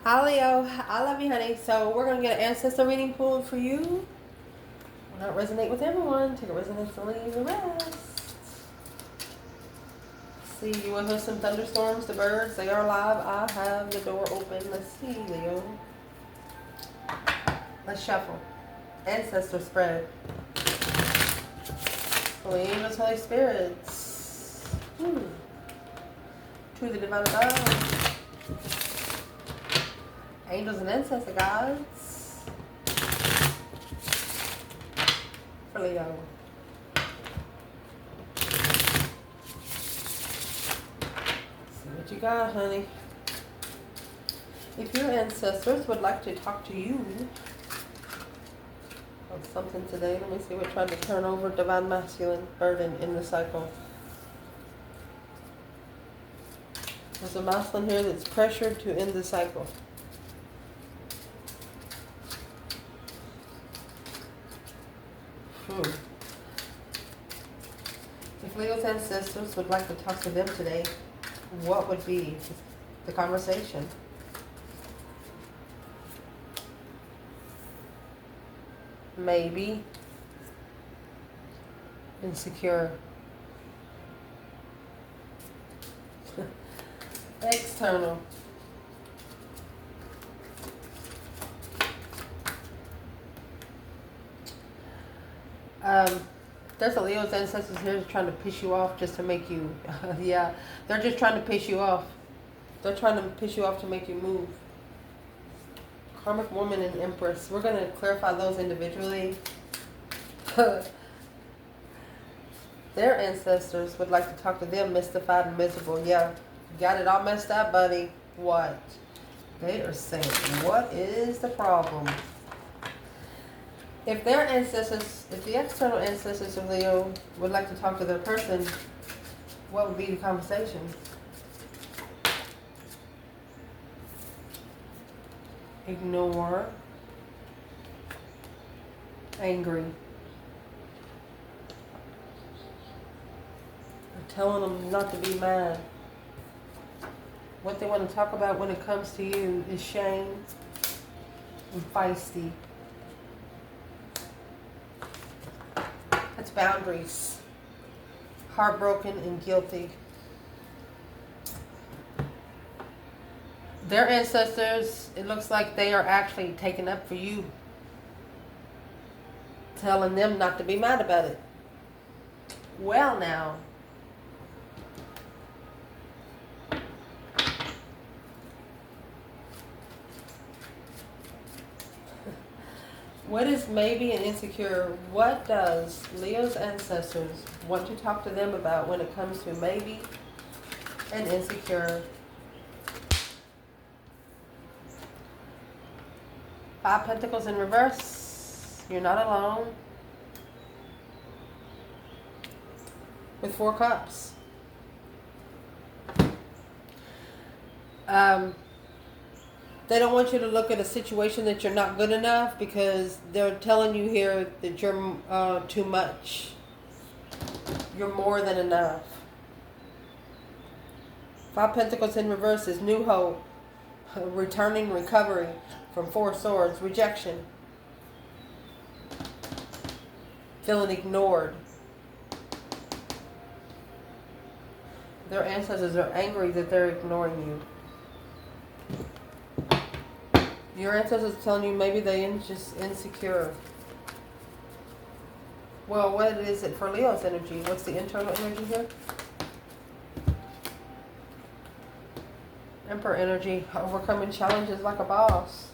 Hi Leo, I love you, honey. So we're gonna get an ancestor reading pulled for you. Will not resonate with everyone. Take a resonance and leave the rest. See, you will hear some thunderstorms. The birds, they are alive. I have the door open. Let's see, Leo. Let's shuffle. Ancestor spread. Holy angels, Holy spirits. To the divine above. Angels and ancestor gods. For Leo. See what you got, honey. If your ancestors would like to talk to you on something today, let me see. We're trying to turn over divine masculine burden in the cycle. There's a masculine here that's pressured to end the cycle. If Leo's ancestors would like to talk to them today, what would be the conversation? Maybe insecure. External. There's a Leo's ancestors here trying to piss you off just to make you, yeah, they're just trying to piss you off. They're trying to piss you off to make you move. Karmic woman and empress. We're going to clarify those individually. Their ancestors would like to talk to them, mystified and miserable. Yeah, got it all messed up, buddy. What? They are saying, what is the problem? If their ancestors, if the external ancestors of Leo would like to talk to their person, what would be the conversation? Ignore. Angry. They're telling them not to be mad. What they want to talk about when it comes to you is shame and feisty. That's boundaries. Heartbroken and guilty. Their ancestors, it looks like they are actually taking up for you. Telling them not to be mad about it. Well now. What is maybe an insecure? What does Leo's ancestors want to talk to them about when it comes to maybe an insecure? 5 Pentacles in reverse. You're not alone. With 4 Cups. They don't want you to look at a situation that you're not good enough because they're telling you here that you're too much. You're more than enough. 5 Pentacles in reverse is new hope, returning recovery from 4 Swords, rejection, feeling ignored. Their ancestors are angry that they're ignoring you. Your ancestors are telling you maybe they're just insecure. Well, what is it for Leo's energy? What's the internal energy here? Emperor energy, overcoming challenges like a boss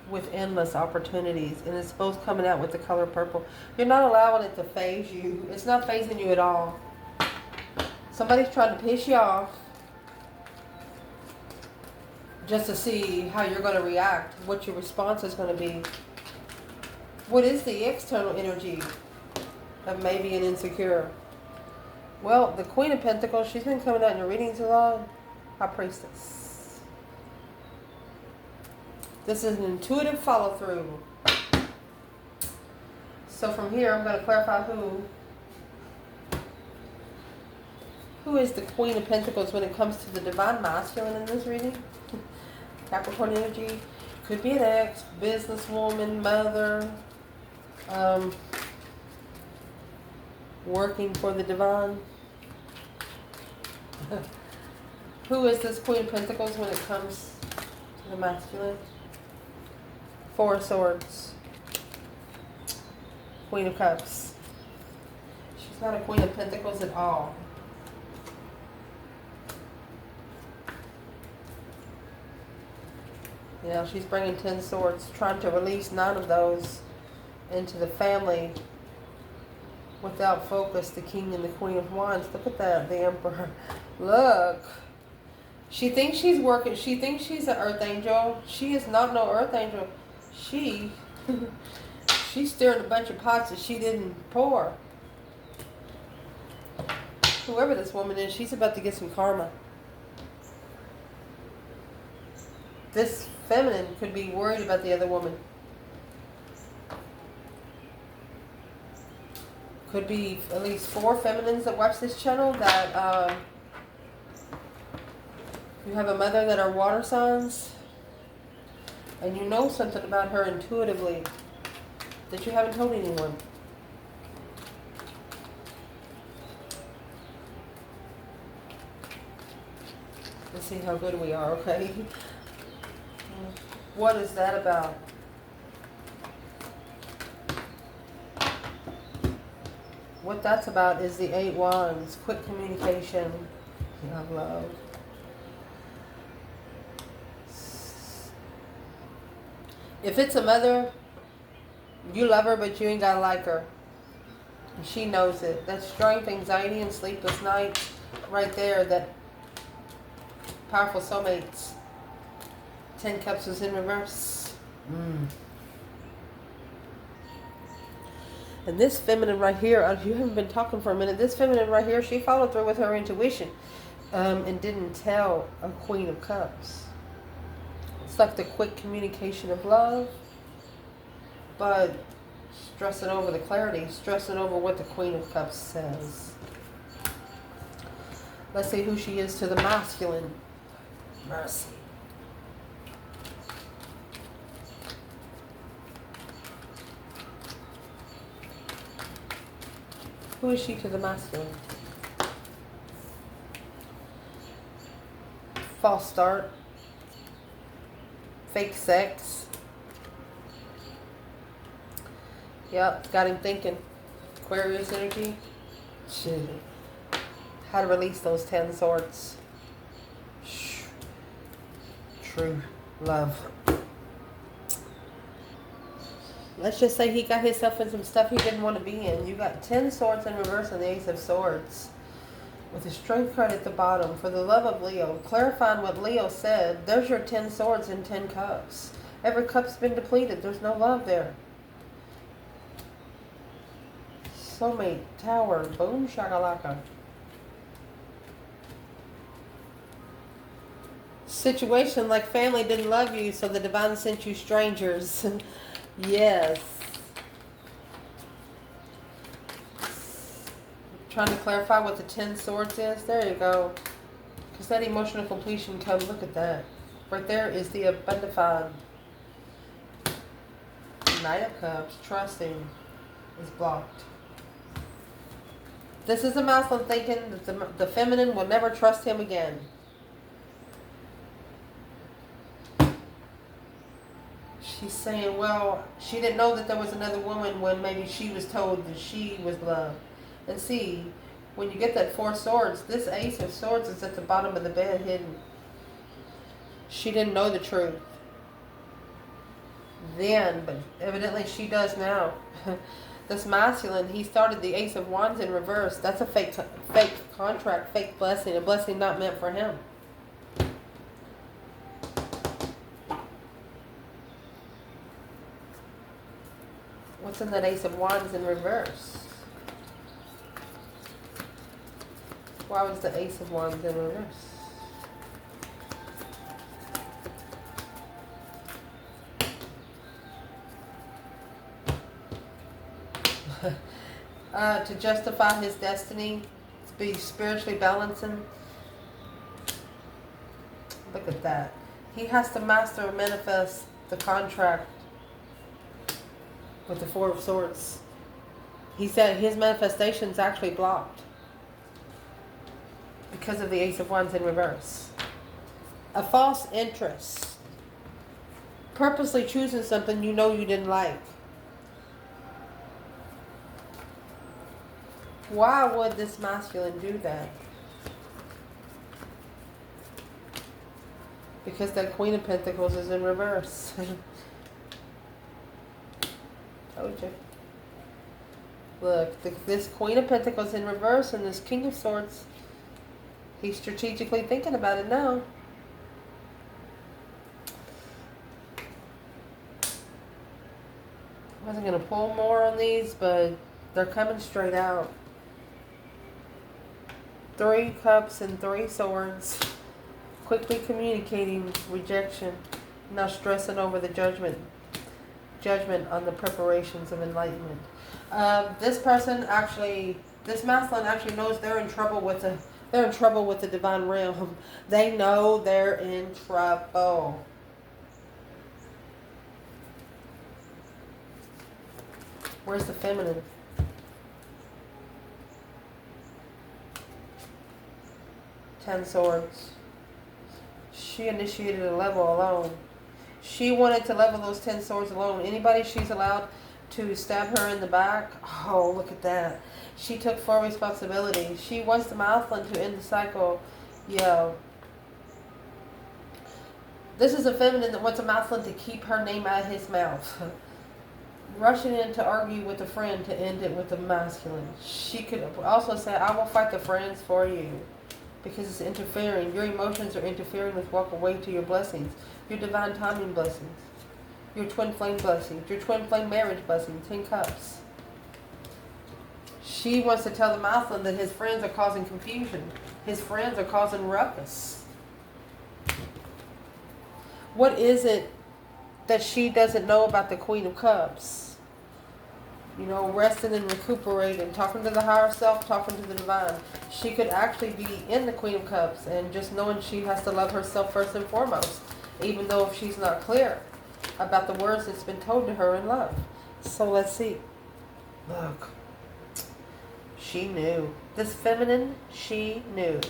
with endless opportunities. And it's both coming out with the color purple. You're not allowing it to phase you. It's not phasing you at all. Somebody's trying to piss you off just to see how you're going to react, what your response is going to be. What is the external energy of maybe an insecure? Well, the Queen of Pentacles, she's been coming out in your readings a lot. High Priestess. This is an intuitive follow-through. So from here, I'm going to clarify who is the Queen of Pentacles when it comes to the divine masculine in this reading. Capricorn energy. Could be an ex, businesswoman, mother, working for the divine. Who is this Queen of Pentacles when it comes to the masculine? Four of Swords. Queen of Cups. She's not a Queen of Pentacles at all. Yeah, she's bringing 10 swords, trying to release 9 of those into the family without focus. The King and the Queen of Wands. Look at that, the Emperor. Look. She thinks she's working. She thinks she's an earth angel. She is not no earth angel. She's stirring a bunch of pots that she didn't pour. Whoever this woman is, she's about to get some karma. This feminine could be worried about the other woman. Could be at least 4 feminines that watch this channel that you have a mother that are water signs, and you know something about her intuitively that you haven't told anyone. Let's see how good we are, okay? What is that about? What that's about is the 8 Wands, quick communication, love. If it's a mother, you love her, but you ain't gotta like her. And she knows it. That strength, anxiety, and sleepless nights right there, that powerful soulmates. 10 Cups was in reverse. And this feminine right here, you haven't been talking for a minute, this feminine right here, she followed through with her intuition and didn't tell a Queen of Cups. It's like the quick communication of love, but stressing over the clarity, stressing over what the Queen of Cups says. Let's see who she is to the masculine. Mercy. Who is she to the masculine? False start. Fake sex. Yep, got him thinking. Aquarius energy. Shit. How to release those 10 swords. True love. Let's just say he got himself in some stuff he didn't want to be in. You got 10 swords in reverse and the Ace of Swords. With the strength card at the bottom. For the love of Leo. Clarifying what Leo said. There's your 10 swords and 10 cups. Every cup's been depleted. There's no love there. Soulmate. Tower. Boom shakalaka. Situation like family didn't love you, so the divine sent you strangers. Yes. Trying to clarify what the 10 swords is. There you go. Because that emotional completion comes. Look at that. Right there is the abundified. Knight of Cups. Trusting is blocked. This is a masculine thinking that the feminine will never trust him again. She's saying, well, she didn't know that there was another woman when maybe she was told that she was loved. And see, when you get that 4 swords, this Ace of Swords is at the bottom of the bed hidden. She didn't know the truth then, but evidently she does now. This masculine, he started the Ace of Wands in reverse. That's a fake contract, fake blessing, a blessing not meant for him. What's in that Ace of Wands in reverse? Why was the Ace of Wands in reverse? To justify his destiny, to be spiritually balancing. Look at that. He has to master and manifest the contract with the Four of Swords. He said his manifestation is actually blocked because of the Ace of Wands in reverse. A false interest. Purposely choosing something you know you didn't like. Why would this masculine do that? Because that Queen of Pentacles is in reverse. Told you. Look, this Queen of Pentacles in reverse and this King of Swords, he's strategically thinking about it now. I wasn't going to pull more on these, but they're coming straight out. 3 Cups and 3 Swords. Quickly communicating rejection. Now stressing over the judgment. Judgment on the preparations of enlightenment. This person actually, this masculine actually knows they're in trouble with the divine realm. They know they're in trouble. Where's the feminine? Ten Swords. She initiated a level alone. She wanted to level those 10 swords alone. Anybody she's allowed to stab her in the back, oh, look at that. She took full responsibility. She wants the masculine to end the cycle. Yo. This is a feminine that wants a masculine to keep her name out of his mouth. Rushing in to argue with a friend to end it with the masculine. She could also say, I will fight the friends for you. Because it's interfering. Your emotions are interfering with walk away to your blessings. Your divine timing blessings. Your twin flame blessings. Your twin flame marriage blessings. 10 Cups. She wants to tell the masculine that his friends are causing confusion. His friends are causing ruckus. What is it that she doesn't know about the Queen of Cups? You know, resting and recuperating, talking to the higher self, talking to the divine. She could actually be in the Queen of Cups and just knowing she has to love herself first and foremost, even though if she's not clear about the words that's been told to her in love. So let's see. Look. She knew. This feminine, she knew.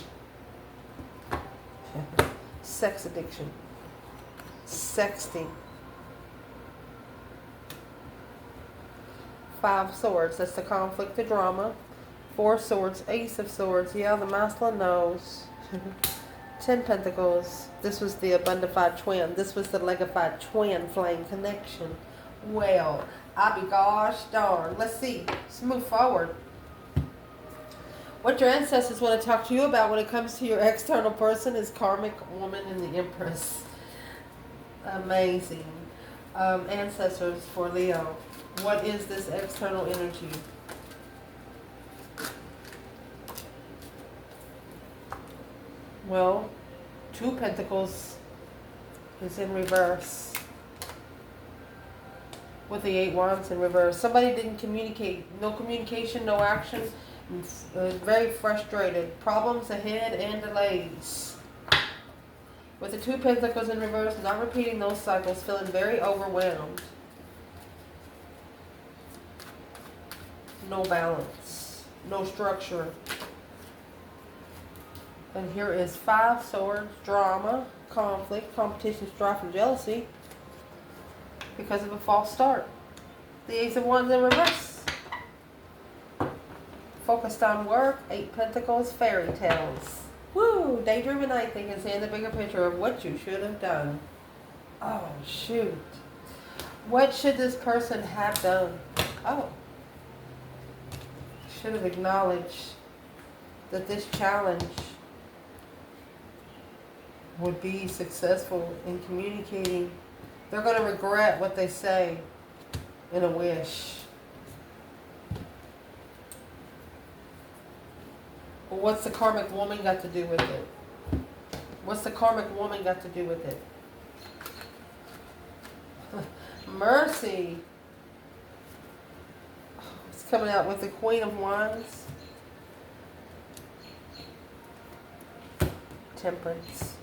Sex addiction. Sexting. 5 Swords, that's the conflict, the drama. 4 Swords, Ace of Swords, yeah, the masculine knows. 10 Pentacles, this was the abundified twin. This was the legified twin flame connection. Well, I be gosh darn. Let's see, let's move forward. What your ancestors want to talk to you about when it comes to your external person is karmic woman and the Empress. Amazing. Ancestors for Leo. What is this external energy? Well, 2 Pentacles is in reverse. With the 8 Wands in reverse. Somebody didn't communicate. No communication, no action. Very frustrated. Problems ahead and delays. With the 2 Pentacles in reverse, not repeating those cycles, feeling very overwhelmed. No balance, no structure. And here is 5 Swords, drama, conflict, competition, strife, and jealousy because of a false start. The Ace of Wands in reverse. Focused on work, 8 Pentacles, fairy tales. Woo! Daydreaming night thinking, seeing the bigger picture of what you should have done. Oh, shoot. What should this person have done? Oh. Should have acknowledged that this challenge would be successful in communicating. They're going to regret what they say in a wish. Well, what's the karmic woman got to do with it? What's the karmic woman got to do with it? Mercy. It's coming out with the Queen of Wands. Temperance.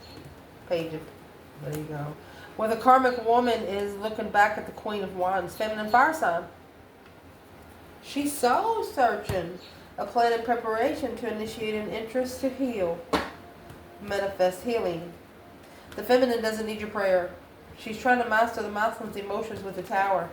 Page of There you go. Well, the karmic woman is looking back at the Queen of Wands, feminine fire sign. She's soul searching, a plan in preparation to initiate an interest to heal, manifest healing. The feminine doesn't need your prayer. She's trying to master the masculine's emotions with the tower.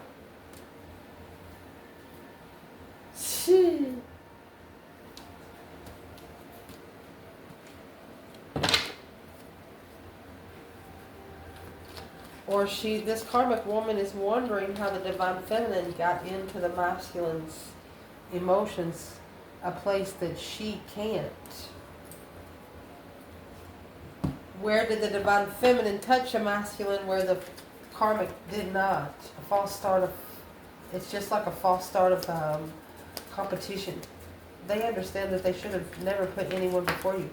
Or this karmic woman is wondering how the divine feminine got into the masculine's emotions, a place that she can't. Where did the divine feminine touch a masculine where the karmic did not? A false start of, it's just like a false start of competition. They understand that they should have never put anyone before you.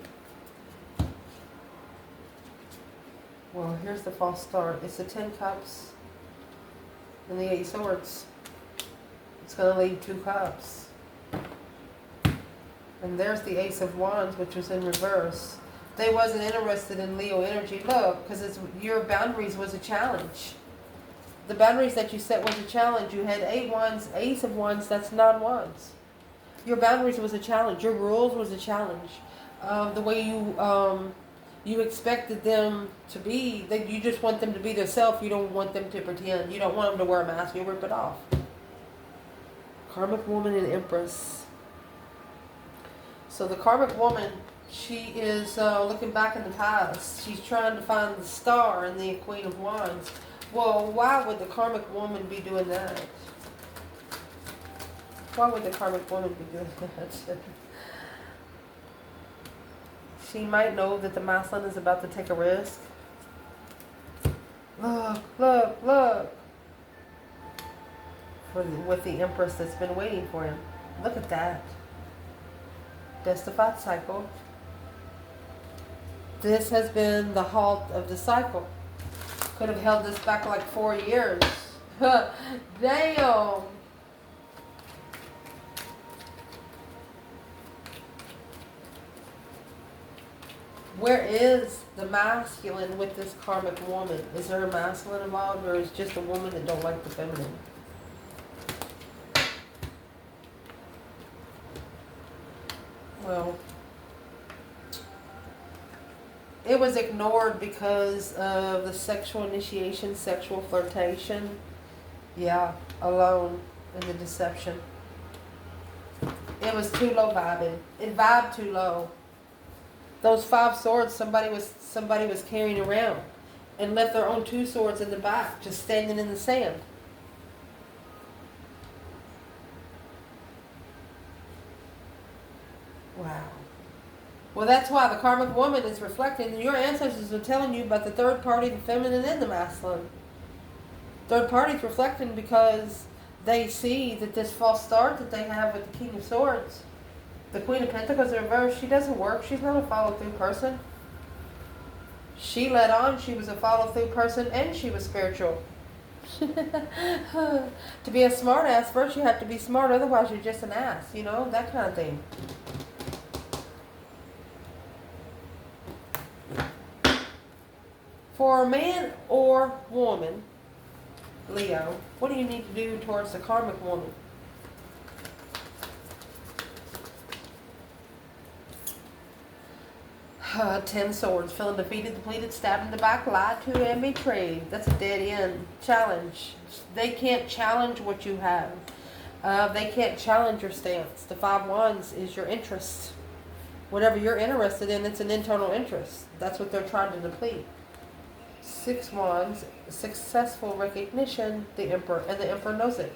Well, here's the false start. It's the 10 cups and the 8 swords. It's going to leave 2 cups. And there's the Ace of Wands, which was in reverse. They wasn't interested in Leo energy. Look, because your boundaries was a challenge. The boundaries that you set was a challenge. You had 8 wands, Ace of Wands, that's 9 wands. Your boundaries was a challenge. Your rules was a challenge. The way you expected them to be, that you just want them to be themselves. You don't want them to pretend. You don't want them to wear a mask. You rip it off. Karmic woman and Empress. So the karmic woman, she is looking back in the past. She's trying to find the star in the Queen of Wands. Well, why would the karmic woman be doing that? Why would the karmic woman be doing that? She might know that the masculine is about to take a risk. Look, look, look. With the Empress that's been waiting for him. Look at that. Justified cycle. This has been the halt of the cycle. Could have held this back like 4 years. Damn. Where is the masculine with this karmic woman? Is there a masculine involved, or is it just a woman that don't like the feminine? Well, it was ignored because of the sexual initiation, sexual flirtation. Yeah, alone in the deception. It was too low vibing. It vibed too low. Those 5 swords somebody was carrying around and left their own 2 swords in the back, just standing in the sand. Wow. Well, that's why the karmic woman is reflecting. Your ancestors are telling you about the third party, the feminine and the masculine. Third party is reflecting because they see that this false start that they have with the King of Swords, the Queen of Pentacles in reverse, she doesn't work. She's not a follow-through person. She let on she was a follow-through person and she was spiritual. To be a smart ass, first you have to be smart, otherwise you're just an ass, you know, that kind of thing. For a man or woman, Leo, what do you need to do towards the karmic woman? Ten swords, feeling defeated, depleted, stabbed in the back, lied to, and betrayed. That's a dead end. Challenge. They can't challenge what you have. They can't challenge your stance. The 5 wands is your interest. Whatever you're interested in, it's an internal interest. That's what they're trying to deplete. 6 wands, successful recognition, the Emperor, and the Emperor knows it.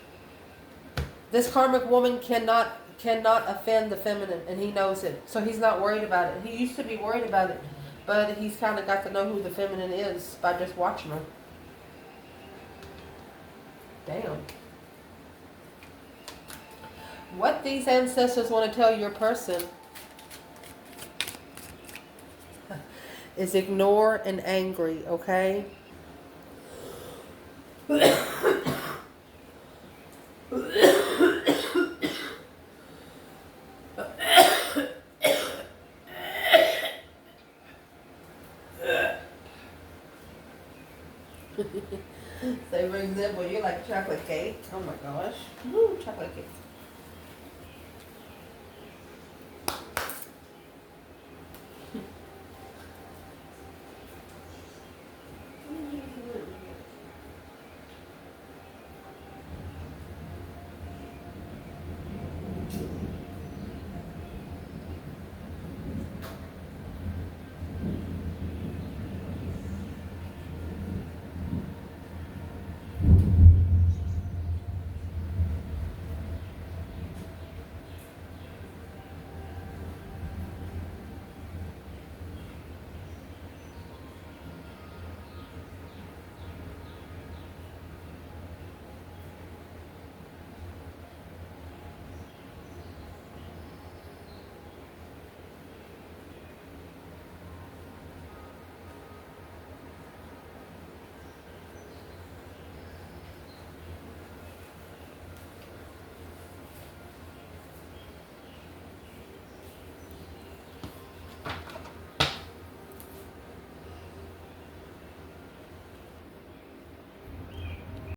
This karmic woman cannot offend the feminine, and he knows it. So he's not worried about it. He used to be worried about it, but he's kind of got to know who the feminine is by just watching her. Damn. What these ancestors want to tell your person is ignore and angry, okay? Say, for example, you like chocolate cake. Oh my gosh. Woo, chocolate cake.